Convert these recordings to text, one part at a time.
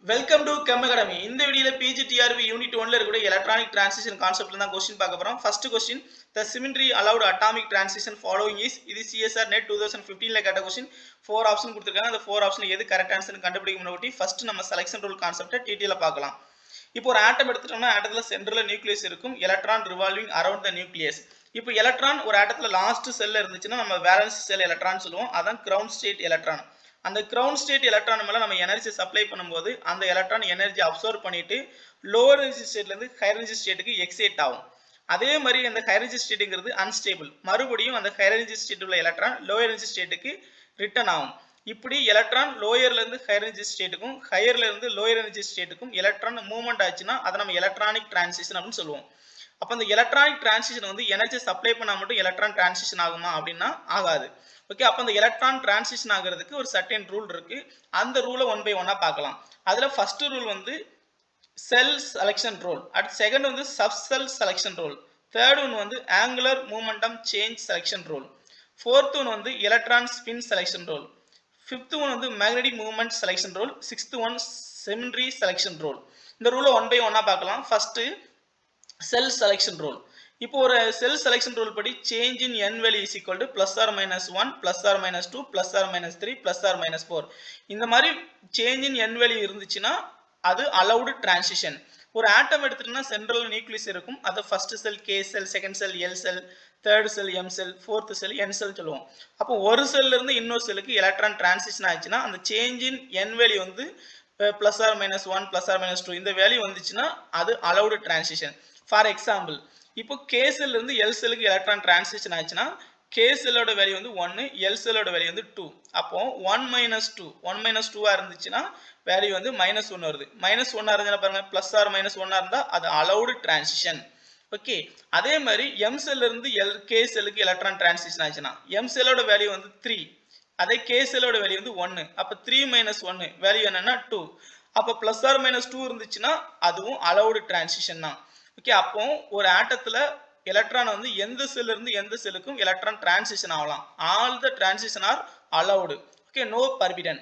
Welcome to gem academy. இந்த வீடியோல PGTRB unit 1ல இருக்கிற எலக்ட்ரானிக் டிரான்சிஷன் கான்செப்ட்ல தான் क्वेश्चन பார்க்க போறோம். First question the symmetry allowed atomic transition following is இது CSR net 2015ல கேட்ட क्वेश्चन. 4 ஆப்ஷன் கொடுத்திருக்காங்க. அந்த 4 ஆப்ஷன்ல எது கரெக்ட் ஆன்சர்னு கண்டுபிடிக்க முன்னாடி ஃபர்ஸ்ட் நம்ம செலக்ஷன் ரூல் கான்செப்ட்டை டீடைலா பார்க்கலாம். இப்போ ஒரு ஆட்டம் எடுத்துட்டோம்னா ஆட்டத்துல சென்டர்ல நியூக்ளியஸ் இருக்கும். Electron revolving around the nucleus. இப்போ எலக்ட்ரான் ஒரு ஆட்டத்துல லாஸ்ட் செல்ல இருந்துச்சுன்னா நம்ம வேலன்ஸ் செல் எலக்ட்ரான் சொல்லுவோம். அதான் கிரவுண்ட் ஸ்டேட் எலக்ட்ரான். அந்த கிரவுண்ட் ஸ்டேட் எலக்ட்ரான் மேல நம்ம எனர்ஜி சப்ளை பண்ணும்போது அந்த எலக்ட்ரான் எனர்ஜி அப்சர்வ் பண்ணிட்டு லோவர் எனர்ஜி ஸ்டேட்ல இருந்து ஹையர் எனர்ஜி ஸ்டேட்டுக்கு எக்ஸைட் ஆகும். அதே மாதிரி அந்த ஹையர் எனர்ஜி ஸ்டேட்ங்கிறது அன்ஸ்டேபிள். மறுபடியும் அந்த ஹையர் எனர்ஜி ஸ்டேட் உள்ள எலக்ட்ரான் லோயர் எனர்ஜி ஸ்டேட்டுக்கு ரிட்டர்ன் ஆகும். இப்படி எலக்ட்ரான் லோயர்ல இருந்து ஹையர் எனர்ஜி ஸ்டேட்டுக்கும் ஹையர்ல இருந்து லோயர் எனர்ஜி ஸ்டேட்டுக்கும் எலக்ட்ரான் மூவ்மெண்ட் ஆச்சுன்னா அதை நம்ம எலக்ட்ரானிக் டிரான்சிஷன் அப்படின்னு சொல்லுவோம். அப்ப அந்த எலக்ட்ரானிக் டிரான்சிஷன் வந்து எனர்ஜி சப்ளை பண்ணா மட்டும் எலக்ட்ரான் டிரான்சிஷன் ஆகுமா அப்படின்னா ஆகாது. ஓகே, அப்ப அந்த எலக்ட்ரான் டிரான்சிஷன் ஆகிறதுக்கு ஒரு சர்டன் ரூல் இருக்கு. அந்த ரூலை ஒன் பை ஒன்னா பார்க்கலாம். அதுல ஃபர்ஸ்ட் ரூல் வந்து செல் செலக்ஷன் ரூல், அடுத்து செகண்ட் வந்து sub shell selection rule, third one வந்து angular momentum change selection rule, fourth one வந்து electron spin selection rule, fifth one வந்து magnetic movement selection rule, sixth one symmetry selection rule. இந்த ரூலை one by ஒன்னா பார்க்கலாம். First shell selection rule. இப்போ ஒரு shell selection rule படி change in n value is equal to +or -1 +or -2 +or -3 +or -4. இந்த மாதிரி சேஞ்ச் இன் n வேல்யூ இருந்துச்சுன்னா அது அலௌடு டிரான்சிஷன். ஒரு ஆட்டம் எடுத்துட்டோம்னா சென்ட்ரல் நியூக்ளியஸ் இருக்கும். அது ஃபர்ஸ்ட் செல் கே செல், செகண்ட் செல் எல் செல், தேர்ட் செல் எம் செல், ஃபோர்த் செல் என் செல் சொல்லுவோம். அப்போ ஒரு செல்ல இருந்து இன்னொரு செல்லுக்கு எலக்ட்ரான் டிரான்சிஷன் ஆச்சுன்னா அந்த சேஞ்ச் இன் n வேல்யூ வந்து +or -1 +or -2 இந்த வேல்யூ வந்துச்சுன்னா அது அலௌடு டிரான்சிஷன். ஃபார் எக்ஸாம்பிள், இப்போ கே செல்ல இருந்து எல் செல்லுக்கு எலக்ட்ரான் டிரான்சிஷன் ஆச்சுன்னா கே செல்லோட வேல்யூ வந்து 1, எல் செல்லோட வேல்யூ வந்து 2. அப்போ 1 - 2 இருந்துச்சுன்னா வேல்யூ வந்து -1 வருது. -1 இருந்தா பாருங்க, +or -1 இருந்தா அது அலௌடு டிரான்சிஷன். ஓகே, அதே மாதிரி எம் செல்ல இருந்து கே செல்லுக்கு எலக்ட்ரான் டிரான்சிஷன் ஆச்சுன்னா எம் செல்லோட வேல்யூ வந்து 3, அதே கே செல்லோட வேல்யூ வந்து 1. அப்ப 3 - 1 வேல்யூ என்னன்னா 2. அப்ப +or -2 இருந்துச்சுன்னா அதுவும் அலௌடு டிரான்சிஷன் தான். ஓகே, அப்போ ஒரு ஆட்டத்துல எலக்ட்ரான் வந்து எந்த செல்ல இருந்து எந்த செல்லுக்கும் எலக்ட்ரான் டிரான்சிஷன் ஆகலாம். All the transition are allowed. Okay, no forbidden.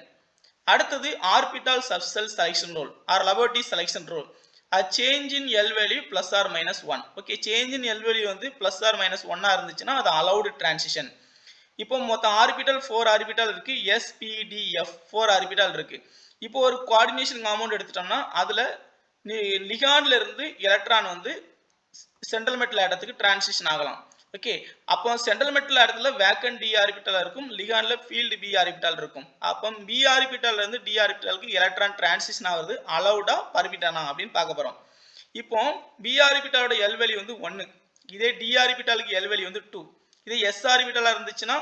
அடுத்தது orbital subshell selection rule or Laporte selection rule. Change in L value +or -1. Okay, change in L value வந்து +or -1 இருந்துச்சுன்னா அது அலௌடு டிரான்சிஷன். இப்போ மொத்தம் orbital 4 orbital இருக்கு. SPDF 4 orbital இருக்கு. இப்போ ஒரு கோஆர்டினேஷன் காம்பவுண்ட் எடுத்துட்டோம்னா அதுல லிகாண்ட்ல இருந்து எலக்ட்ரான் வந்து சென்ட்ரல் மெட்டல் ஆட்டத்துக்கு டிரான்சிஷன் ஆகலாம். ஓகே, அப்போ சென்ட்ரல் மெட்டல் ஆட்டத்துல வேக்கன்ட் டி ஆர்பிட்டல் இருக்கும், லிகாண்ட்ல ஃபீல்டு பி ஆர்பிட்டல் இருக்கும். அப்போ பி ஆர்பிட்டல்ல இருந்து டி ஆர்பிட்டலுக்கு எலக்ட்ரான் டிரான்சிஷன் ஆகுது அலௌடா பர்மிட்டனா அப்படின்னு பார்க்க போறோம். இப்போ பி ஆர்பிட்டலோட எல் வேல்யூ வந்து 1, இதே டி ஆர்பிட்டலுக்கு எல் வேல்யூ வந்து 2. இதே எஸ் ஆர்பிட்டலா இருந்துச்சுன்னா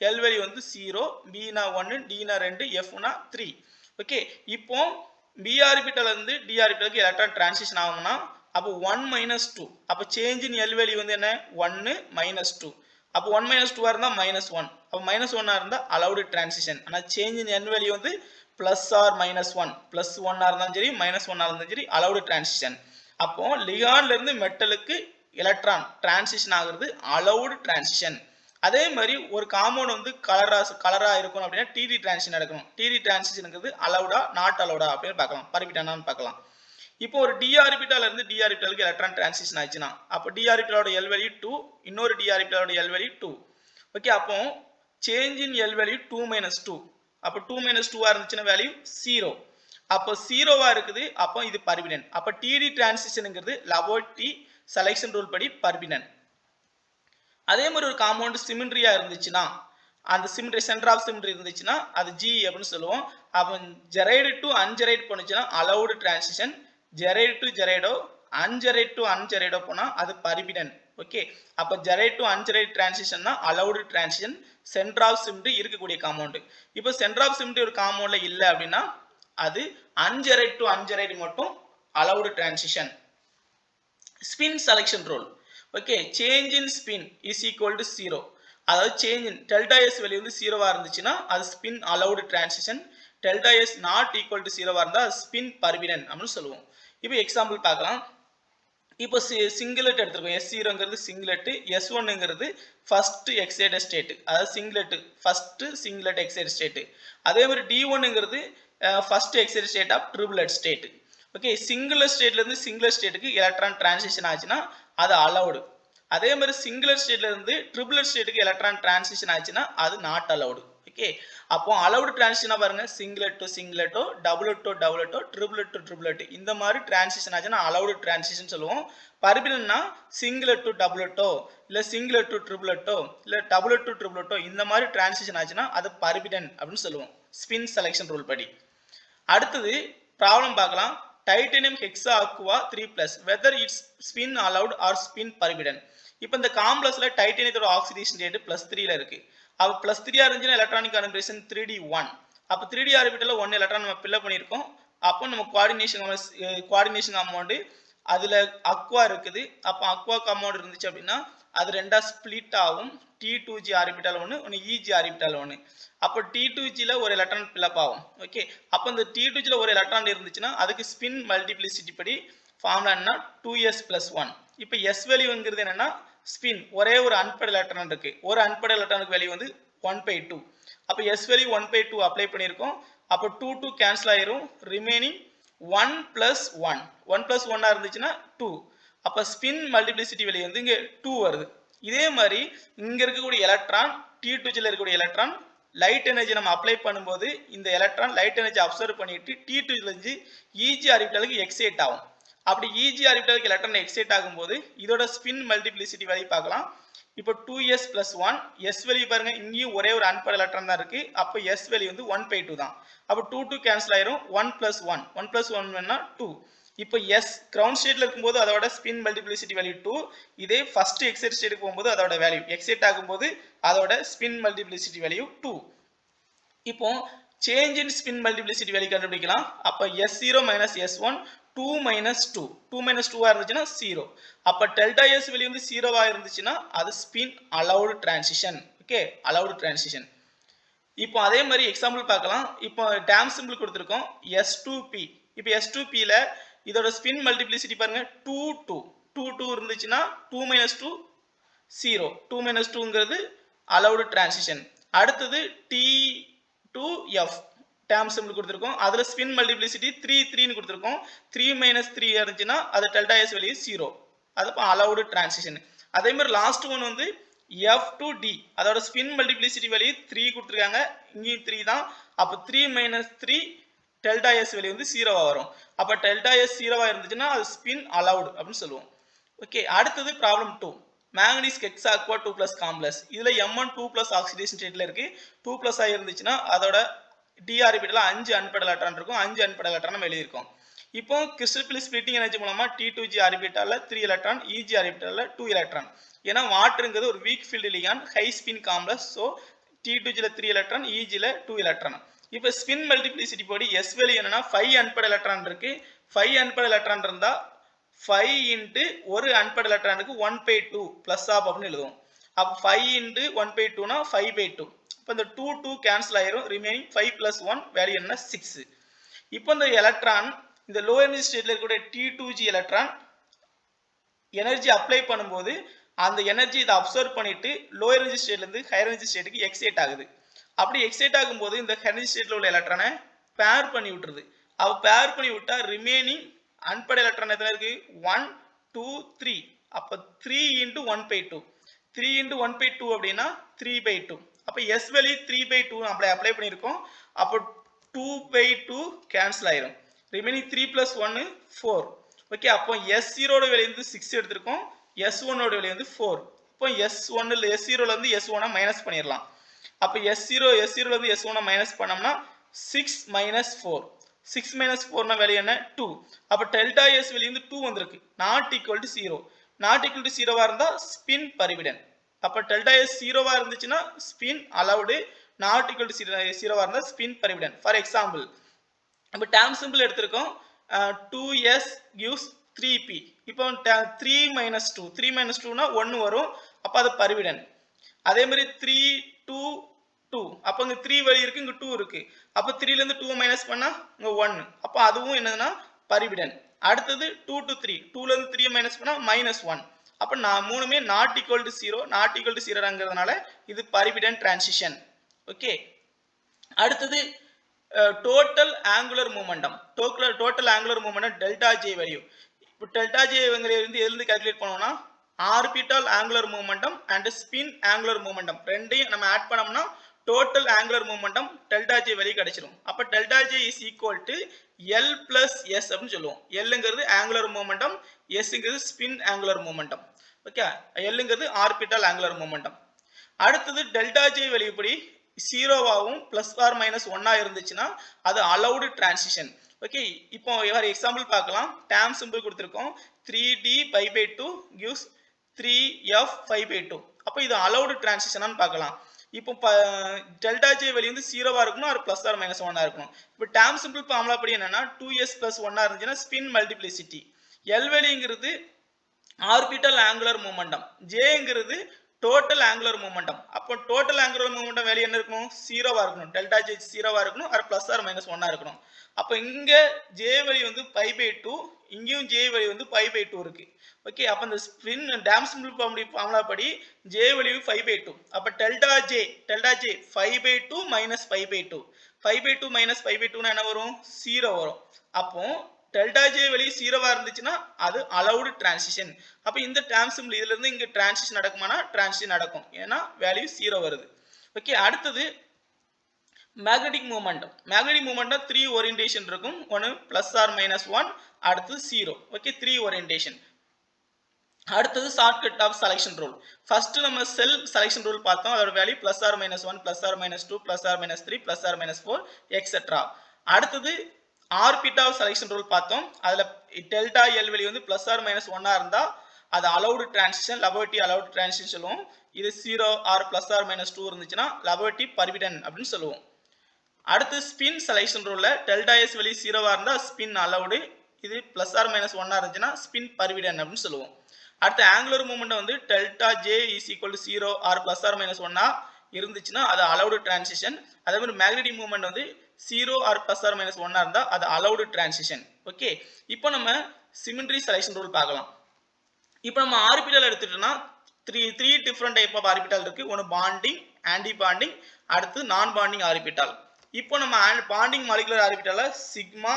எல் வேல்யூ வந்து 0, பினா 1, டினா 2, எஃப்னா 3. ஓகே, இப்போ பி ஆர்பிட்டல் இருந்து டி ஆர்பிட்டலுக்கு எலக்ட்ரான் டிரான்சிஷன் ஆகும்னா அப்போ 1 - 2. அப்போ சேஞ்ச் இன் எல் வேல்யூ வந்து என்ன 1 - 2. அப்போ 1 - 2 இருந்தா -1. அப்போ -1 இருந்தா அலௌடு டிரான்சிஷன். ஆனா சேஞ்ச் இன் என் வேல்யூ வந்து +or -1 +1 இருந்தாலும் சரி -1 இருந்தாலும் சரி அலௌடு டிரான்சிஷன். அப்போ லிகாண்ட்ல இருந்து மெட்டலுக்கு எலக்ட்ரான் டிரான்சிஷன் ஆகுறது அலௌடு டிரான்சிஷன். அதே மாதிரி ஒரு காம்பவுண்ட் வந்து கலரா இருக்கும் அப்படின்னா டிடி டிரான்சிஷன் நடக்கணும். டிடி டிரான்சிஷனுங்கிறது அலௌடா நாட் அலௌடா அப்படின்னு பார்க்கலாம், பர்மிட்டனான்னு பார்க்கலாம். இப்போ ஒரு டி ஆர்பிட்டால இருந்து டி ஆர்பிட்டலுக்கு எலக்ட்ரான் டிரான்சிஷன் ஆச்சுன்னா அப்போ டி ஆர்பிட்டலோட எல் வேல்யூ 2, இன்னொரு டி ஆர்பிட்டலோட எல் வேல்யூ 2. ஓகே, அப்போ சேஞ்ச் இன் எல் வேல்யூ 2 - 2. அப்போ 2 - 2 இருந்துச்சுன்னா வேல்யூ 0. அப்போ 0வா இருக்குது. அப்போ இது பர்மினன்ட். அப்போ டிடி டிரான்சிஷனுங்கிறது லபோர்டி செலக்ஷன் ரூல் படி பர்மினன்ட். அதே மாதிரி ஒரு காம்பவுண்ட் சிமெட்ரியா இருந்துச்சுன்னா அந்த சிமெட்ரி சென்டர் ஆஃப் சிமெட்ரி இருந்துச்சுன்னா அது ஜி அப்படின்னு சொல்லுவோம். அப்போ ஜெரைடு டு அன்ஜெரைடு போனுச்சுன்னா அலௌடு டிரான்சிஷன், ஜெரைடு டு ஜெரைடோ, அன்ஜெரைடு டு அன்ஜெரைடோ போனா அது பர்மினன்ட். ஓகே, அப்போ ஜெரைடு டு அன்ஜெரைடு டிரான்சிஷன் தான் allowed transition centre of symmetry இருக்கக்கூடிய காம்பவுண்ட். இப்போ சென்டர் ஆஃப் சிமெட்ரி ஒரு காம்பவுண்ட்ல இல்லை அப்படின்னா அது அன்ஜெரைடு டு அன்ஜெரைடு மட்டும் allowed transition. Spin selection rule. Okay, change in spin is equal to 0. அதாவது change in delta S value வந்து 0வா இருந்துச்சுன்னா அது spin allowed transition. Delta S not equal to 0வா இருந்தா ஸ்பின் பர்மினன்ட் அப்படின்னு சொல்லுவோம். இப்போ எக்ஸாம்பிள் பார்க்கலாம். இப்போ சிங்குலெட் எடுத்துருக்கோம். S0ங்கிறது சிங்குலெட், S1ங்கிறது ஃபர்ஸ்ட் எக்ஸைட்டட் ஸ்டேட், அதாவது singlet first singlet excited state. அதே மாதிரி D1ங்கிறது first excite state of triplet state. Okay, singular ஸ்டேட்ல இருந்து சிங்குலர் ஸ்டேட்டுக்கு எலக்ட்ரான் டிரான்சிஷன் ஆச்சுன்னா அது அலௌடு. அதே மாதிரி சிங்குலர் ஸ்டேட்ல இருந்து ட்ரிபிளட் ஸ்டேட்டுக்கு எலக்ட்ரான் டிரான்சிஷன் ஆச்சுன்னா அது நாட் அலௌடு. ஓகே, அப்போ அலௌடு டிரான்சிஷனா பாருங்க, சிங்குலட் to சிங்குலட்டோ, doublet to டபுளட்டோ, triplet to triplet இந்த மாதிரி டிரான்சிஷன் ஆச்சுன்னா அலௌடு டிரான்சிஷன் சொல்லுவோம். பர்பிடன்னா சிங்குலட் டு டபுளட்டோ இல்ல சிங்குலட் டு ட்ரிபிளட்டோ இல்ல டபுளட் டு ட்ரிபிளட்டோ இந்த மாதிரி டிரான்சிஷன் ஆச்சுன்னா அது பர்பிடன் அப்படின்னு சொல்லுவோம் ஸ்பின் செலக்ஷன் ரூல் படி. அடுத்தது ப்ராப்ளம் பார்க்கலாம். Titanium hexa Aqua 3+ whether its spin allowed or spin forbidden. இப்போ இந்த காம்ப்ளெக்ஸ்ல டைட்டானியத்தோட ஆக்சிடேஷன் ரேட் +3ல இருக்கு. அப்ப +3 இருந்துச்சுன்னா எலக்ட்ரானிக் கான்ஃபிகரேஷன் 3d1. அப்ப 3d ஆர்பிட்டல்ல 1 எலக்ட்ரான் நம்ம ஃபில் பண்ணியிருக்கோம். அப்போ நம்ம கோஆர்டினேஷன் அமௌண்ட் அதுல அக்வா இருக்குது. அப்போ அக்வா காம்பவுண்ட் இருந்துச்சு அப்படின்னா அது ரெண்டா ஸ்பிளிட் ஆகும். T2g ஆர்பிட்டால் ஒன்று EG ஆர்பிட்டால் ஒன்று. அப்போ T2gல ஒரு எலக்ட்ரான் ஃபில்அப் ஆகும். ஓகே, அப்போ இந்த T2gல ஒரு எலக்ட்ரான் இருந்துச்சுன்னா அதுக்கு ஸ்பின் மல்டிப்ளிசிட்டி படி ஃபார்முலா என்ன 2s+1. இப்போ s வேல்யூங்கிறது என்னன்னா ஸ்பின் ஒரே ஒரு அன்பேர்ட் எலக்ட்ரான் இருக்கு. ஒரு அன்பேர்ட் எலக்ட்ரானுக்கு வேல்யூ வந்து 1/2. அப்போ s வேல்யூ 1/2 அப்ளை பண்ணியிருக்கோம். அப்போ 2 கேன்சல் ஆயிரும். ரிமைனிங் 1+1 1+1 இருந்துச்சுன்னா 2. அப்போ ஸ்பின் மல்டிப்ளிசிட்டி வேல்யூ வந்து இங்க 2 வருது. இதே மாதிரி இங்க இருக்கக்கூடிய எலக்ட்ரான் T2gல இருக்கக்கூடிய எலக்ட்ரான் லைட் எனர்ஜி நம்ம அப்ளை பண்ணும்போது இந்த எலக்ட்ரான் லைட் எனர்ஜி அப்சர்வ் பண்ணிட்டு T2gல இருந்து EG ஆர்பிட்டாலுக்கு எக்ஸைட் ஆகும். அப்படி EG ஆர்பிட்டாலுக்கு எலக்ட்ரான் எக்ஸைட் ஆகும்போது இதோட ஸ்பின் மல்டிப்ளிசிட்டி வேல்யூ பார்க்கலாம். இப்போ 2s+1 s வேல்யூ பாருங்க, இங்கேயும் ஒரே ஒரு அன்பேர்ட் எலக்ட்ரான் தான் இருக்கு. அப்போ s வேல்யூ வந்து 1/2 தான். அப்போ 2 கேன்சல் ஆயிரும். 1+1 1+1 2. இப்போ s கிரவுண்ட் ஸ்டேட்ல இருக்கும்போது அதோட ஸ்பின் மல்டிப்ளிசிட்டி வேல்யூ 2. இதே ஃபர்ஸ்ட் எக்ஸைட் ஸ்டேட்டுக்கு போகும்போது அதோட வேல்யூ எக்ஸைட் ஆகும்போது அதோட ஸ்பின் மல்டிப்ளிசிட்டி வேல்யூ 2. இப்போ change in spin multiplicity value கண்டுபிடிக்கலாம். அப்போ s0 - s1 2 - 2 2 - 2 இருந்துச்சுன்னா 0. அப்போ டெல்டா s வேல்யூ வந்து 0 இருந்துச்சுன்னா அது spin allowed transition. Okay, allowed transition. இப்போ அதே மாதிரி எக்ஸாம்பிள் பார்க்கலாம். இப்போ டேம் சிம்பிள் கொடுத்துருக்கோம் s2p. இப்போ s2pல இதோட ஸ்பின் மல்டிப்ளிசிட்டி பாருங்க 2 2 2 2 இருந்துச்சுன்னா 2 - 2 0. 2 - 2ங்கிறது அலௌடு டிரான்சிஷன். அடுத்தது T2f டேம் சிம்பிள் கொடுத்துருக்கோம். அதுல ஸ்பின் மல்டிப்ளிசிட்டி 3 3ன்னு கொடுத்துருக்கோம். 3 - 3 இருந்துச்சுன்னா அது டெல்டா s வேல்யூ 0. அது அலௌடு டிரான்சிஷன். அதே மாதிரி லாஸ்ட் ஒன் வந்து F2d அதோட ஸ்பின் மல்டிப்ளிசிட்டி வேல்யூ 3 கொடுத்துருக்காங்க. இங்கேயும் 3 தான். அப்போ 3 - 3 டெல்டா s வேல்யூ வந்து 0 வரும். அப்போ டெல்டா s 0 இருந்துச்சுன்னா அது ஸ்பின் அலௌடு அப்படின்னு சொல்லுவோம். ஓகே, அடுத்தது problem 2. Manganese hexa Aqua 2+ complex. இதுல M1 2+ ஆக்சிடேஷன் ஸ்டேட்ல இருக்கு. 2+ ஆகி இருந்துச்சுன்னா அதோட d ஆர்பிட்டல்ல 5 அன்பேர்ட் எலக்ட்ரான் இருக்கும். 5 அன்பேர்ட் எலக்ட்ரான் நம்ம எழுதியிருக்கோம். இப்போ கிறிஸ்டல் ஸ்பிளிட்டிங் எனர்ஜி மூலமா T2g ஆர்பிட்டால்ல 3 எலக்ட்ரான், EG ஆர்பிட்டால்ல 2 எலக்ட்ரான். ஏன்னா வாட்டருங்கிறது ஒரு weak field ligand, high spin complex. So T2gல 3 எலக்ட்ரான், EGல 2 எலக்ட்ரான். இப்போ ஸ்பின் மல்டிப்ளிசிட்டி படி s வேல்யூ என்னன்னா 5 அன்பேர்ட் எலக்ட்ரான் இருக்கு. 5 அன்பேர்ட் எலக்ட்ரான் இருந்தா 5 இன்ட்டு ஒரு அன்பேர்ட் எலக்ட்ரானுக்கு 1/2 பிளஸ் ஆப் அப்படின்னு எழுதுவோம். அப்போ 5 இன்ட்டு 1/2னா 5/2. இப்போ இந்த 2 2 கேன்சல் ஆயிரும். ரிமைனிங் 5 + 1 வேல்யூ என்ன 6. இப்போ இந்த எலக்ட்ரான் இந்த லோ எனர்ஜி ஸ்டேட்ல இருக்கக்கூடிய T2g எலக்ட்ரான் எனர்ஜி அப்ளை பண்ணும்போது அந்த எனர்ஜி இதை அப்சர்வ் பண்ணிட்டு லோ எனர்ஜி ஸ்டேட்ல இருந்து ஹையர் எனர்ஜி ஸ்டேட்டுக்கு எக்ஸைட் ஆகுது. அப்படி எக்ஸைட் ஆகும்போது இந்த ஹையர் எனர்ஜி ஸ்டேட்ல உள்ள எலக்ட்ரானை பேர் பண்ணி விட்டுருது. அவ பேர் பண்ணி விட்டா ரிமைனிங் அன்பேர்ட் எலக்ட்ரான் எத்தனை இருக்கு 1 2 3. அப்ப 3 × 1/2 3 × 1/2 அப்படின்னா 3/2. அப்ப s வேல்யூ 3/2 நம்ம அப்ளை பண்ணியிருக்கோம். அப்போ 2/2 கேன்சல் ஆயிரும். ரிமைனிங் 3 + 1 4. ஓகே, அப்போ s0 ஓட வேல்யூ வந்து 6 எடுத்திருக்கோம். s1 ஓட வேல்யூ வந்து 4. அப்போ s0 ல இருந்து s1 மைனஸ் பண்ணிடலாம். அப்போ s0 ல இருந்து s1 மைனஸ் பண்ணோம்னா 6 - 4. 6 - 4 வேல்யூ என்ன 2. அப்போ டெல்டா s வேல்யூ வந்து 2 வந்திருக்கு. Not equal to 0. Not equal to 0 இருந்தா ஸ்பின் பர்மிடன். அப்போ டெல்டா s 0 இருந்துச்சுன்னா spin allowed. Not equal to 0 இருந்தா ஸ்பின் பர்மிடன். ஃபார் எக்ஸாம்பிள் நம்ம டேம் சிம்பிள் எடுத்திருக்கோம். 2s gives 3p. இப்போ 3 - 2 3 - 2னா 1 வரும். அப்போ அது பர்மிடன். அதே மாதிரி 3 2 2. அப்போ இங்க 3 வேல்யூ இருக்கு, இங்க 2 இருக்கு. அப்போ 3ல இருந்து 2 மைனஸ் பண்ணா இங்க 1. அப்போ அதுவும் என்னதுன்னா பர்மிடன். அடுத்தது 2 to 3. 2ல இருந்து 3 மைனஸ் பண்ணா -1. அப்போ நான் மூணுமே not equal to 0. Not equal to 0ங்கிறதுனால இது பர்மிடன் டிரான்சிஷன். ஓகே, அடுத்தது total angular momentum total angular momentum delta J value. இப்போ டெல்டா ஜே வந்து எதுலேருந்து கால்குலேட் பண்ணோம்னா orbital angular momentum and spin angular momentum ரெண்டையும் நம்ம ஆட் பண்ணோம்னா total angular momentum delta J வெளியே கிடைச்சிடும். அப்போ delta J is equal to L plus S அப்படின்னு சொல்லுவோம். எல்லுங்கிறது ஆங்குலர் மூமெண்டம், எஸ்ங்கிறது spin angular momentum. Okay, எல்லுங்கிறது orbital angular momentum. அடுத்தது டெல்டா ஜே வெளியப்படி ஜீரோவாகவும் பிளஸ் ஆர் மைனஸ் ஒன்னா இருந்துச்சுன்னா அது அலௌடு டிரான்சிஷன். ஓகே, இப்போ ஒரு எக்ஸாம்பிள் பார்க்கலாம். டேம் சிம்பிள் கொடுத்துருக்கோம். 3d by by 2 gives 3f 5/2. அப்போ இது அலௌடு டிரான்சிஷனான்னு பார்க்கலாம். இப்போ டெல்டா ஜே வெளியே வந்து ஜீரோவா இருக்கணும், அது பிளஸ் ஆர் மைனஸ் ஒன்னா இருக்கணும். இப்போ டேம் சிம்பிள் ஃபார்முலா படி என்னன்னா 2s பிளஸ் ஒன்னா இருந்துச்சுன்னா ஸ்பின் மல்டிப்ளிசிட்டி. எல் வெளிங்கிறது ஆர்பிட்டல் ஆங்குலர் மூமெண்டம், ஜேங்கிறது டோட்டல் ஆங்குலர் மூமெண்டம். அப்போ டோட்டல் ஆங்குலர் மூமெண்டம் வெளியே என்ன இருக்கணும், ஜீரோவா இருக்கணும். டெல்டா ஜே ஜீரோவா இருக்கணும், அது பிளஸ் ஆர் மைனஸ் ஒன்னா இருக்கணும். அப்போ இங்க ஜே வழி வந்து 5/2, இங்கேயும் ஜே வழி வந்து 5/2 இருக்கு. ஓகே, அப்போ இந்த ஸ்பின் டேம் சிம்பிள் ஃபார்முலா படி ஜே வழி 5/2. அப்போ டெல்டா ஜே 5/2 மைனஸ் 5/2. 5/2 மைனஸ் 5/2 என்ன வரும், 0 வரும். அப்போ டெல்டா ஜே வெளியே ஜீரோவா இருந்துச்சுன்னா அது அலௌடு டிரான்சிஷன். அப்போ இந்த டேம் சிம்பிள் இதுல இருந்து இங்க டிரான்சிஷன் நடக்குமானா டிரான்சிஷன் நடக்கும், ஏன்னா வேல்யூ 0 வருது. ஓகே, அடுத்தது magnetic momentum. Magnetic momentum 3 orientation இருக்கும். ஒன்று பிளஸ் ஆர் மைனஸ் 1, அடுத்தது 0. Okay, 3 orientation. அடுத்தது shortcut of selection rule. First நம்ம செல் செலக்ஷன் ரூல் பார்த்தோம். அதோட value plus or minus 1, plus or minus 2, plus or minus 3, plus or minus 4 etcetera. அடுத்தது orbital selection rule பார்த்தோம். அதுல டெல்டா எல் வெளியே வந்து பிளஸ் ஆர் மைனஸ் 1 இருந்தா அது அலௌடு டிரான்சிஷன், லெபர்ட்டி அலௌடு டிரான்சிஷன் சொல்லுவோம். இது 0 ஆர் பிளஸ் ஆர் மைனஸ் 2 இருந்துச்சுன்னா லெபர்ட்டி பர்மிடன் அப்படின்னு சொல்லுவோம். அடுத்து ஸ்பின் செலக்ஷன் ரூல்ல டெல்டா எஸ் வெளியே 0வா இருந்தா ஸ்பின் அலௌடு, இது பிளஸ் ஆர் மைனஸ் 1 இருந்துச்சுன்னா ஸ்பின் பர்மிடன் அப்படின்னு சொல்லுவோம். அடுத்து ஆங்குலர் மூமெண்ட் வந்து delta J is equal to 0 or plus or minus 1 இருந்துச்சுன்னா அது அலௌடு டிரான்சிஷன். அதே மாதிரி மேக்னெட்டிக் மூமெண்ட் வந்து 0 ஆர் பிளஸ் ஆர் மைனஸ் 1 இருந்தா அது அலௌடு டிரான்சிஷன். ஓகே, இப்போ நம்ம சிமெட்ரி செலக்ஷன் ரூல் பார்க்கலாம். இப்போ நம்ம ஆர்பிட்டல் எடுத்துட்டோம்னா three different type of orbital இருக்கு. ஒன்று பாண்டிங், ஆன்டி பாண்டிங், அடுத்து நான் பாண்டிங் ஆர்பிட்டல். இப்போ நம்ம பாண்டிங் மாலிகுலர் ஆர்பிட்டல்ல சிக்மா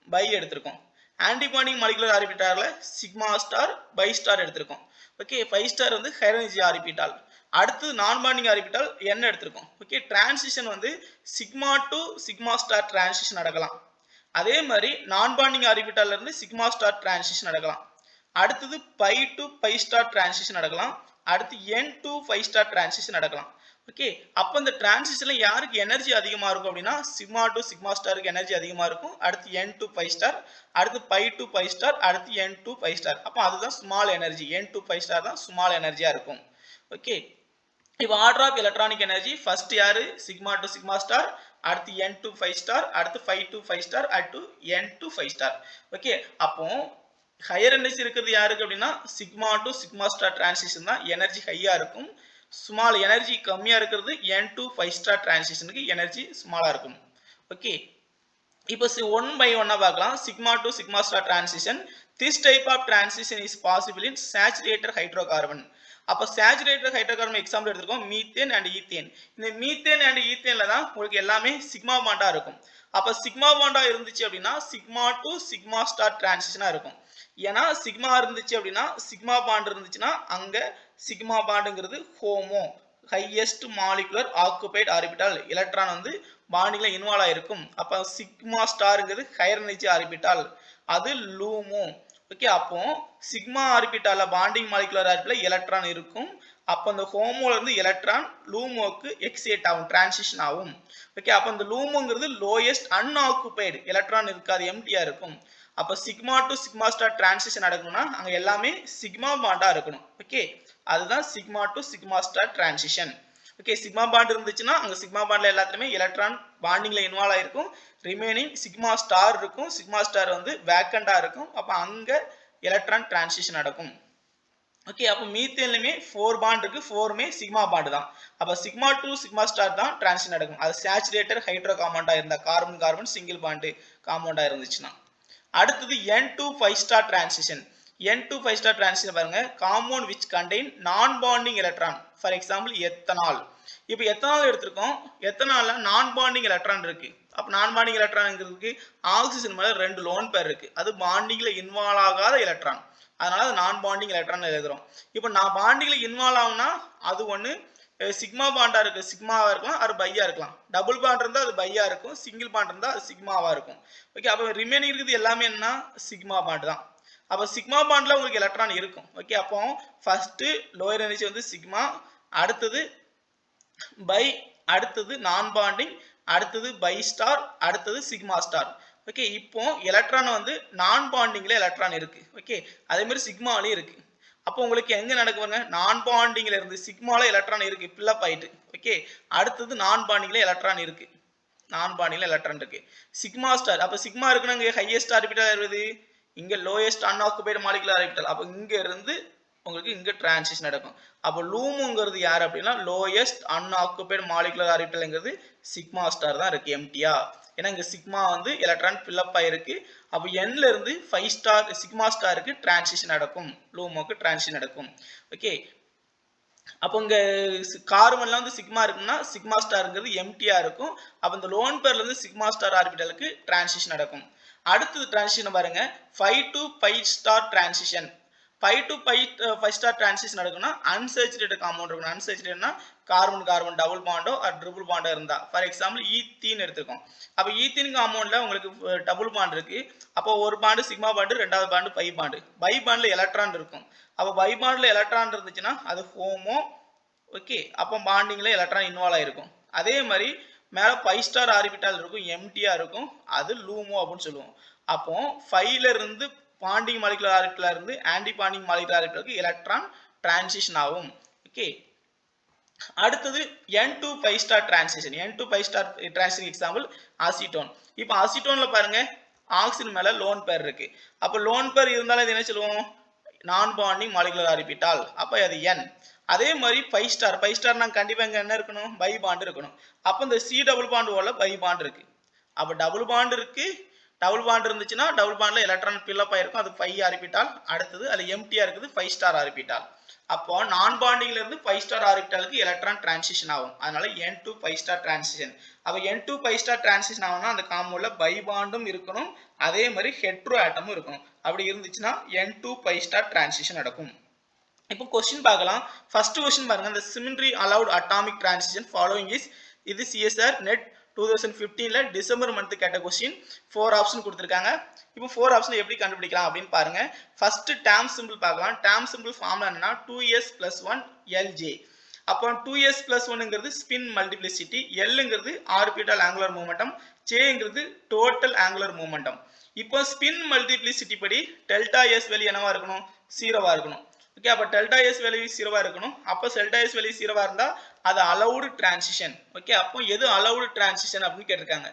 பை எடுத்திருக்கோம். ஆன்டி பாண்டிங் மாலிகுலர் ஆர்பிட்டல்ல சிக்மா ஸ்டார் பை ஸ்டார் எடுத்திருக்கோம். ஓகே, 5 ஸ்டார் வந்து ஹையர் எனர்ஜி ஆர்பிட்டல். அடுத்து நான் பாண்டிங் ஆர்பிட்டல் என்ன எடுத்திருக்கோம். ஓகே, டிரான்சிஷன் வந்து sigma to sigma star transition நடக்கலாம். அதே மாதிரி நான் பாண்டிங் ஆர்பிட்டல்ல இருந்து சிக்மா ஸ்டார் டிரான்சிஷன் நடக்கலாம். அடுத்தது pi to pi star transition நடக்கலாம். அடுத்து என் டு 5 ஸ்டார் டிரான்சிஷன் நடக்கலாம். ஓகே, அப்போ இந்த டிரான்சிஷன்ல யாருக்கு எனர்ஜி அதிகமா இருக்கும் அப்படின்னா சிக்மா டு சிக்மா ஸ்டாருக்கு எனர்ஜி அதிகமா இருக்கும். அடுத்து என் டு 5 ஸ்டார், அடுத்து பை டு பை ஸ்டார், அடுத்து என் டு 5 ஸ்டார். அப்போ அதுதான் small energy. N to 5 star தான் ஸ்மால் எனர்ஜியா இருக்கும். ஓகே, இப்போ order of electronic energy first யாரு, சிக்மா டு சிக்மா ஸ்டார், அடுத்து என் டு 5 ஸ்டார், அடுத்து 5 டு 5 ஸ்டார், அடுத்து என் டு 5 ஸ்டார். ஓகே, அப்போ ஹையர் எனர்ஜி இருக்கிறது யாருக்கு அப்படின்னா sigma to sigma star transition தான் எனர்ஜி ஹையா இருக்கும். ஸ்மால் எனர்ஜி கம்மியா இருக்கிறது என் டு 5 ஸ்டார் டிரான்சிஷனுக்கு எனர்ஜி ஸ்மாலா இருக்கும். ஓகே, இப்போ 1 by 1 பார்க்கலாம். Sigma to sigma star transition. This type of transition is possible in saturated hydrocarbon. அப்போ சேச்சுரேட்டட் ஹைட்ரோகார்பன் எக்ஸாம்பிள் எடுத்துருக்கோம், மீத்தேன் அண்ட் ஈத்தேன். இந்த மீத்தேன் அண்ட் ஈத்தேன்ல தான் உங்களுக்கு எல்லாமே சிக்மா பாண்டா இருக்கும். அப்போ சிக்மா பாண்டா இருந்துச்சு அப்படின்னா சிக்மா டு சிக்மா ஸ்டார் டிரான்சிஷனா இருக்கும். ஏன்னா சிக்மா இருந்துச்சு அப்படின்னா சிக்மா பாண்ட் இருந்துச்சுன்னா அங்க சிக்மா பாண்டுங்கிறது HOMO, highest molecular occupied orbital. Electron வந்து பாண்டிங்ல இன்வால்வ் ஆயிருக்கும். அப்ப சிக்மா ஸ்டார்ங்கிறது ஹையர் எனர்ஜி ஆர்பிட்டால், அது லூமோ. ஓகே, அப்போ சிக்மா ஆர்பிட்டால பாண்டிங் மாலிகுலர் ஆர்பிட்டால் எலக்ட்ரான் இருக்கும். அப்போ அந்த ஹோமோல இருந்து எலக்ட்ரான் லூமோக்கு எக்ஸைட் ஆகும், டிரான்சிஷன் ஆகும். ஓகே, அப்போ அந்த லூமோங்கிறது லோயஸ்ட் அன்ஆக்குபைடு, எலக்ட்ரான் இருக்காது, எம்டியா இருக்கும். அப்போ sigma to sigma star transition நடக்கணும்னா அங்க எல்லாமே சிக்மா பாண்டா இருக்கணும். ஓகே, அதுதான் sigma to sigma star transition. Okay, sigma bond இருந்துச்சுன்னா அங்க சிக்மா பாண்ட்ல எல்லாத்துலயுமே எலக்ட்ரான் பாண்டிங்ல இன்வால்வ் ஆயிருக்கும். ரிமைனிங் சிக்மா ஸ்டார் இருக்கும். சிக்மா ஸ்டார் வந்து வேக்கண்டா இருக்கும். அப்ப அங்க எலக்ட்ரான் டிரான்சிஷன் நடக்கும். ஓகே, அப்போ மீத்தேன்லயுமே 4 பாண்ட் இருக்கு, 4மே சிக்மா பாண்ட் தான். அப்ப சிக்மா டு சிக்மா ஸ்டார் தான் டிரான்சிஷன் நடக்கும். அது சேச்சுரேட்டட் ஹைட்ரோ காம்பவுண்டா இருந்தா, கார்பன் கார்பன் சிங்கிள் பாண்ட் காம்பவுண்டா இருந்துச்சுன்னா. அடுத்தது n to 5 star transition. n to 5 star transition பாருங்க, காம்பவுண்ட் which contain நான் bonding electron. For example ethanol. இப்போ எத்தனால் எடுத்திருக்கோம், எத்தனால்ல நான் பாண்டிங் எலக்ட்ரான் இருக்கு. அப்ப நான் பாண்டிங் எலக்ட்ரான்ங்கிறதுக்கு ஆக்சிஜன் மேல 2 லோன் பேர் இருக்கு. அது பாண்டிங்ல இன்வால்வ் ஆகாத எலக்ட்ரான். அதனால அது நான் பாண்டிங் எலக்ட்ரான் எழுதுறோம். இப்போ நான் பாண்டிங்ல இன்வால்வ் ஆகும்னா அது ஒண்ணு சிக்மா பாண்டா இருக்கு, சிக்மாவா இருக்கலாம், அது பையா இருக்கலாம். டபுள் பாண்ட் இருந்தா அது பையா இருக்கும், சிங்கிள் பாண்ட் இருந்தா அது சிக்மாவா இருக்கும். ஓகே, அப்ப ரிமைனிங் இருக்குது எல்லாமே என்ன சிக்மா பாண்ட் தான். அப்ப சிக்மா பாண்ட்ல உங்களுக்கு எலக்ட்ரான் இருக்கும். ஓகே, அப்போ ஃபர்ஸ்ட் லோயர் எனர்ஜி வந்து சிக்மா, அடுத்தது பை, அடுத்தது நான் பாண்டிங், அடுத்தது பை ஸ்டார், அடுத்தது சிக்மா ஸ்டார். ஓகே, இப்போ எலக்ட்ரான் வந்து நான் பாண்டிங்ல எலக்ட்ரான் இருக்கு. ஓகே, அதே மாதிரி சிக்மாலயும் இருக்கு. அப்போ உங்களுக்கு எங்க நடக்குவாங்க நான் பாண்டிங்ல இருந்து சிக்மால எலக்ட்ரான் இருக்கு ஃபில்லப் ஆயிட்டு. ஓகே, அடுத்தது நான் பாண்டிங்ல எலக்ட்ரான் இருக்கு. நான் பாண்டிங்ல எலக்ட்ரான் இருக்கு. சிக்மா ஸ்டார், அப்ப சிக்மா இருக்குன்னா இங்க ஹையஸ்ட் ஆர்பிட்டால் இருக்குது, இங்க லோயஸ்ட் அன்ஆக்குபைடு மாலிகுலர் ஆர்பிட்டால். அப்ப இங்க இருந்து உங்களுக்கு இங்க டிரான்சிஷன் நடக்கும். அப்ப லூமுங்கிறது யார் அப்படின்னா லோயஸ்ட் அன்ஆக்குபைடு மாலிகுலர் ஆர்பிட்டால்ங்கிறது சிக்மா ஸ்டார் தான் இருக்கு எம்டியா. ஏன்னா இங்க சிக்மா வந்து எலக்ட்ரான் ஃபில்லப் ஆயிருக்கு. அப்ப n ல இருந்து 5 ஸ்டார் சிக்மா ஸ்டாருக்கு டிரான்சிஷன் நடக்கும், லூமோக்கு டிரான்சிஷன் நடக்கும். ஓகே, அப்போ இங்க கார்பன்ல வந்து சிக்மா இருக்குன்னா சிக்மா ஸ்டார்ங்கிறது எம்டியா இருக்கும். அப்ப இந்த லோன் பேர்ல இருந்து சிக்மா ஸ்டார் ஆர்பிட்டாலுக்கு டிரான்சிஷன் நடக்கும். அடுத்தது டிரான்சிஷன் பாருங்க 5 to pi star transition. 5 to pi 5 star transition நடக்கும்னா அன்சேச்சுரேட்டட் காம்பவுண்ட் இருக்கும். அன்சேச்சுரேட்டட்னா கார்பன் கார்பன் டபுள் பாண்டோ ஆர் ட்ரிபிள் பாண்டோ இருந்தா, ஃபார் எக்ஸாம்பிள் ஈத்தீன் எடுத்துக்கோம். அப்ப ஈத்தீன் காம்பவுண்ட்ல உங்களுக்கு டபுள் பாண்ட் இருக்கு. அப்போ ஒரு பாண்டு சிக்மா பாண்டு, ரெண்டாவது பாண்டு பை பாண்டு. பை பாண்ட்ல எலக்ட்ரான் இருக்கும். அப்ப பை பாண்ட்ல எலக்ட்ரான் இருந்துச்சுன்னா அது ஹோமோ. ஓகே, அப்போ பாண்டிங்ல எலக்ட்ரான் இன்வால்வ் ஆயிருக்கும். அதே மாதிரி மேல 5 ஸ்டார் ஆர்பிட்டால் இருக்கும், எம்டியா இருக்கும், அது லூமோ அப்படின்னு சொல்லுவோம். அப்போ 5ல இருந்து பாண்டிங் மாலிகுலர் ஆர்பிட்டால் இருந்து ஆன்டி பாண்டிங் மாலிகுலர் ஆர்பிட்டாலுக்கு எலக்ட்ரான் டிரான்சிஷன் ஆகும். ஓகே, அடுத்தது n to pi star transition. n to pi star transition example acetone. இப்போ அசிட்டோன்ல பாருங்க ஆக்சிஜன் மேல லோன் பேர் இருக்கு. அப்ப லோன் பேர் இருந்தாலும் இது என்ன சொல்லுவோம் நான் பாண்டிங் மாலிகுலர் ஆர்பிட்டால். அப்ப அது n. அதே மாதிரி 5 ஸ்டார், 5 ஸ்டார் நான் கண்டிப்பா இங்க என்ன இருக்கணும் பை பாண்ட் இருக்கணும். அப்ப இந்த C டபுள் பாண்ட் ஓல பை பாண்ட் இருக்கு. அப்ப டபுள் பாண்ட் இருக்கு, டபுள் பாண்ட் இருந்துச்சுன்னா டபுள் பாண்ட்ல எலக்ட்ரான் ஃபில்லப் ஆயிருக்கும், அது 5 ஆர்பிட்டால். அடுத்தது அது எம்டியா இருக்குது 5 ஸ்டார் ஆர்பிட்டால். அப்போ நான் பாண்டிங்ல இருந்து 5 ஸ்டார் ஆர்பிட்டாலுக்கு எலக்ட்ரான் டிரான்சிஷன் ஆகும். அதனால n to pi star transition. அப்ப n to pi star transition ஆகும்னா அந்த காம்பவுண்ட்ல பை பாண்டும் இருக்கணும், அதே மாதிரி ஹெட்ரோ ஆட்டமும் இருக்கணும். அப்படி இருந்துச்சுன்னா n to pi star transition நடக்கும். இப்போ क्वेश्चन பார்க்கலாம். ஃபர்ஸ்ட் क्वेश्चन பாருங்க, the symmetry allowed atomic transition following is இது CSR net 2015ல டிசம்பர் மந்த் கேட்ட क्वेश्चन. 4 ஆப்ஷன் கொடுத்திருக்காங்க. இப்போ 4 ஆப்ஷன் எப்படி கண்டுபிடிக்கலாம் அப்படினு பாருங்க. ஃபர்ஸ்ட் டேர்ம் சிம்பிள் பார்க்கலாம். டேர்ம் சிம்பிள் ஃபார்முலா என்னன்னா 2s + 1 lj. அப்போ 2s + 1ங்கிறது ஸ்பின் மல்டிப்ளிசிட்டி, lங்கிறது ஆர்பிட்டால் ஆங்குலர் மொமெண்டம், jங்கிறது டோட்டல் ஆங்குலர் மொமெண்டம். இப்போ ஸ்பின் மல்டிப்ளிசிட்டி படி டெல்டா s வேல்யூ என்னவா இருக்கணும் 0வா இருக்கணும். ஓகே, அப்ப டெல்டா s வேல்யூ 0வா இருக்கணும். அப்ப டெல்டா s வேல்யூ 0வா இருந்தா அது அலௌட் டிரான்சிஷன். ஓகே, அப்போ எது அலௌட் டிரான்சிஷன் அப்படின்னு கேட்டிருக்காங்க.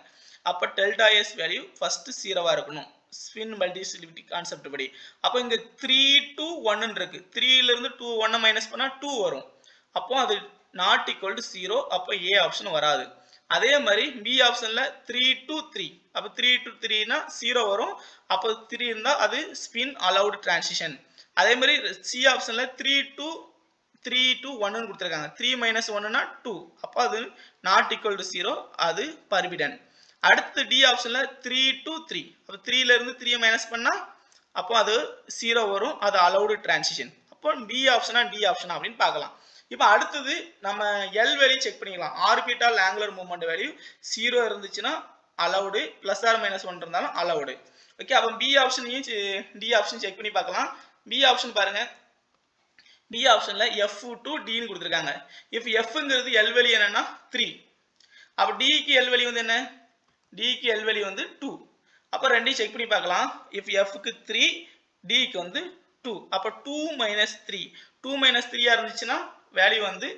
அப்ப டெல்டா s வேல்யூ ஃபர்ஸ்ட் 0வா இருக்கணும் ஸ்பின் மல்டிப்ளிசிட்டி கான்செப்ட் படி. அப்போ இங்க 3 to 1 ன்னு இருக்கு. 3ல இருந்து 2 1 மைனஸ் பண்ணா 2 வரும். அப்போ அது நாட் ஈக்குவல் டு 0. அப்போ A ஆப்ஷன் வராது. அதே மாதிரி B ஆப்ஷன்ல 3 to 3. அப்ப 3 to 3னா 0 வரும். அப்போ 3 இருந்தா அது ஸ்பின் அலௌட் டிரான்சிஷன். அதே மாதிரி C ஆப்ஷன்ல 3 to 1 ன்னு கொடுத்திருக்காங்க. 3 - 1னா 2. அப்ப அது நாட் ஈக்குவல் டு 0, அது பர்பிடன். அடுத்து D ஆப்ஷன்ல 3 to 3. அப்ப 3ல இருந்து 3 மைனஸ் பண்ணா அப்போ அது 0 வரும், அது அலௌட் டிரான்சிஷன். அப்போ B ஆப்ஷனா D ஆப்ஷனா அப்படின்னு பார்க்கலாம். இப்போ அடுத்தது நம்ம L வேல்யூ செக் பண்ணிக்கலாம். ஆர்பிட்டால் ஆங்குலர் மூவ்மெண்ட் வேல்யூ 0 இருந்துச்சுன்னா அலௌட், பிளஸ் ஆர் மைனஸ் 1 இருந்தாலும் அலௌட். ஓகே, அப்ப B ஆப்ஷனையும் D ஆப்ஷன் செக் பண்ணி பார்க்கலாம். B ஆப்ஷன் பாருங்க. B ஆப்ஷன்ல F to D ன்னு கொடுத்திருக்காங்க. if Fங்கிறது L வேல்யூ என்னன்னா 3. அப்ப D க்கு L வேல்யூ வந்து என்ன? D க்கு L வேல்யூ வந்து 2. அப்ப ரெண்டையும் செக் பண்ணி பார்க்கலாம். if F க்கு 3, D க்கு வந்து 2. அப்ப 2 - 3. 2 - 3 இருந்துச்சுன்னா வேல்யூ வந்து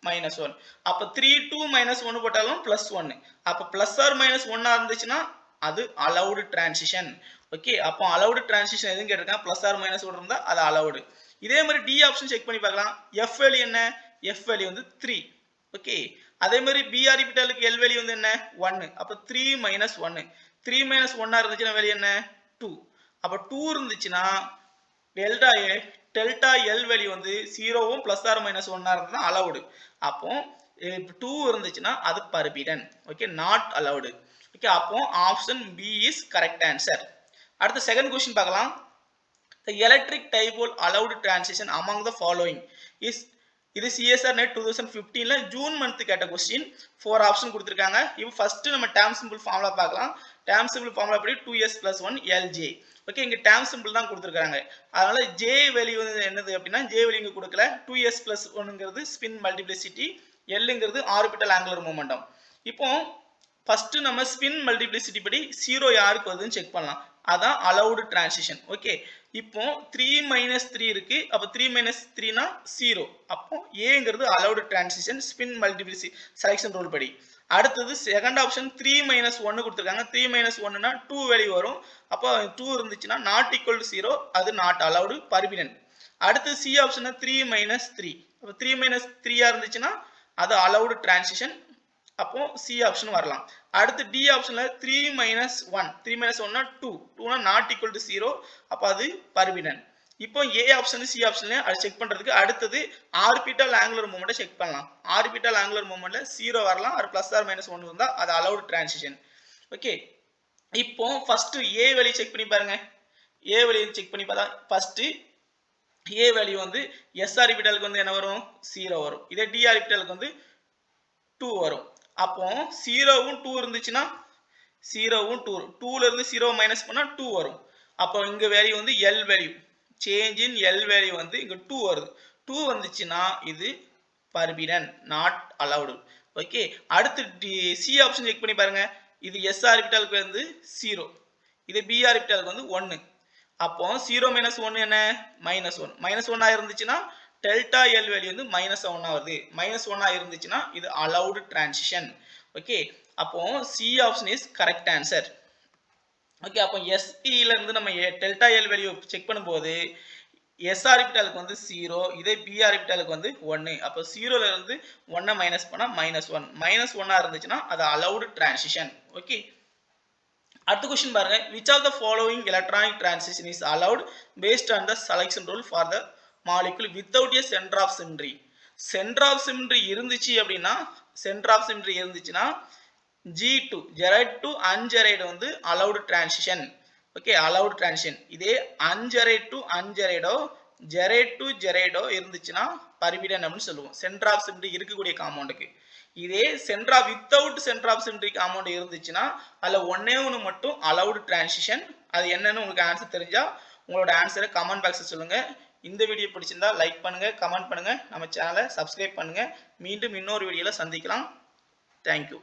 -1. அப்ப 3 2 - 1 போட்டாலும் +1. அப்ப பிளஸ் ஆர் மைனஸ் 1 இருந்துச்சுன்னா அது அலௌட் டிரான்சிஷன். ஓகே, அப்போ அலௌட் டிரான்சிஷன் எதுன்னு கேட்டிருக்காங்க, பிளஸ் ஆர் மைனஸ் 1 இருந்தா அது அலௌட். இதே மாதிரி D ஆப்ஷன் செக் பண்ணி பார்க்கலாம். F வேல்யூ என்ன? F வேல்யூ வந்து 3. ஓகே, அதே மாதிரி B ஆர்பிட்டாலுக்கு L வேல்யூ வந்து என்ன 1. அப்ப 3 - 1. 3 - 1 இருந்துச்சுன்னா வேல்யூ என்ன 2. அப்ப 2 இருந்துச்சுன்னா டெல்டா L வேல்யூ வந்து 0வும் பிளஸ் ஆர் மைனஸ் 1 இருந்தா அலௌட். அப்போ 2 இருந்துச்சுன்னா அது forbidden. Okay, not allowed. Okay, அப்போ option B is correct answer. அடுத்த செகண்ட் கொஸ்டின் பார்க்கலாம். The electric dipole allowed transition among the following is இது CSR net 2015ல ஜூன் மந்த் கேட்ட கொஸ்டின். 4 ஆப்ஷன் கொடுத்திருக்காங்க. இப்போ ஃபர்ஸ்ட் நம்ம டேர்ம் சிம்பிள் ஃபார்முலா பார்க்கலாம். Term symbol formula படி 2s + 1 LJ. ஓகே, இங்க டேர்ம் சிம்பிள் தான் கொடுத்திருக்காங்க. அதனால J வேல்யூ என்னது அப்படினா J வேல்யூ இங்க கொடுக்கல. 2s + 1ங்கிறது ஸ்பின் மல்டிப்ளிசிட்டி, Lங்கிறது ஆர்பிட்டல் ஆங்குலர் மொமெண்டம். இப்போ ஃபர்ஸ்ட் நம்ம ஸ்பின் மல்டிப்ளிசிட்டி படி 0 யாருக்கு வருதுன்னு செக் பண்ணலாம். அதான் அலௌட் டிரான்சிஷன். ஓகே, இப்போ 3 - 3 இருக்கு. அப்ப 3 - 3 னா 0. அப்போ ஏங்கிறது allowed transition spin multiplicity selection rule படி. அடுத்தது செகண்ட் ஆப்ஷன் 3 - 1 கொடுத்திருக்காங்க. 3 - 1 னா 2 வேல்யூ வரும். அப்போ 2 இருந்துச்சுன்னா நாட் ஈக்குவல் டு 0, அது நாட் அலௌட் பர்மினன்ட். அடுத்து சி ஆப்ஷன் 3 - 3. அப்ப 3 - 3 இருந்துச்சுன்னா அது அலௌட் டிரான்சிஷன். அப்போ சி ஆப்ஷன் வரலாம். அடுத்து டி ஆப்ஷன்ல 3 - 1. 3 - 1 னா 2. 2 னா நாட் ஈக்குவல் டு 0. அப்ப அது பர்மினன்ட். இப்போ ஏ ஆப்ஷன் சி ஆப்ஷன்ல அது செக் பண்றதுக்கு அடுத்தது ஆர்பிட்டல் ஆங்குலர் மூவ்மெண்ட்டை செக் பண்ணலாம். ஆர்பிட்டல் ஆங்குலர் மூவ்மெண்ட்ல 0 வரலாம். அது பிளஸ் ஆர் மைனஸ் 1 இருந்தா அது அலௌட் டிரான்சிஷன். ஓகே, இப்போ ஃபர்ஸ்ட் ஏ வேல்யூ செக் பண்ணி பாருங்க. ஏ வேல்யூ செக் பண்ணி பார்த்தா ஃபர்ஸ்ட் ஏ வேல்யூ வந்து எஸ் ஆர்பிட்டலுக்கு வந்து என்ன வரும்? 0 வரும். இதே டி ஆர்பிட்டலுக்கு வந்து 2 வரும். அப்போ 0வும் 2 இருந்துச்சுன்னா 0வும் 2, 2ல இருந்து 0 மைனஸ் பண்ணா 2 வரும். அப்போ இங்க வேல்யூ வந்து L value, change in L value வந்து இங்க 2 வருது. 2 வந்துச்சுன்னா இது பர்மினன்ட், நாட் அலௌடு. ஓகே, அடுத்து சி ஆப்ஷன் செக் பண்ணி பாருங்க. இது S ஆர்பிட்டாலுக்கு வந்து 0, இது B ஆர்பிட்டாலுக்கு வந்து 1. அப்போ 0 - 1 என்ன? -1. -1 இருந்துச்சுன்னா டெல்டா எல் வேல்யூ வந்து -1 வருது. -1 இருந்துச்சுன்னா இது அலௌட் டிரான்சிஷன். ஓகே, அப்போ C option is correct answer. Okay, அப்போ எஸ்பில இருந்து நம்ம டெல்டா எல் வேல்யூ செக் பண்ணும்போது எஸ் ஆர்பிட்டாலுக்கு வந்து 0, இதே பி ஆர்பிட்டாலுக்கு வந்து 1. அப்போ 0ல இருந்து 1 மைனஸ் பண்ணா -1. -1 இருந்துச்சுன்னா அது அலௌட் டிரான்சிஷன். ஓகே, அடுத்த क्वेश्चन பாருங்க. which of the following electronic transition is allowed based on the selection rule for the molecule without a center of symmetry? center of symmetry இருந்துச்சு அப்படின்னா center of symmetry இருந்துச்சுன்னா G2 geride to ungeride வந்து allowed transition. Okay, allowed transition. இதே ungeride to ungeride geride to geride இருந்துச்சுன்னா பர்மினன்ட் அப்படின்னு சொல்லுவோம். center of symmetry இருக்கக்கூடிய காம்பவுண்டுக்கு. இதே சென்ட்ரா without centre of symmetry compound இருந்துச்சுன்னா அதுல ஒண்ணே ஒன்று மட்டும் அலௌட் டிரான்சிஷன். அது என்னன்னு உங்களுக்கு ஆன்சர் தெரிஞ்சா உங்களோட ஆன்சரை கமெண்ட் பாக்ஸ்ல சொல்லுங்க. இந்த வீடியோ பிடிச்சிருந்தா லைக் பண்ணுங்க, கமெண்ட் பண்ணுங்க, நம்ம சேனலை சப்ஸ்கிரைப் பண்ணுங்க. மீண்டும் இன்னொரு வீடியோல சந்திக்கலாம். தேங்க்யூ.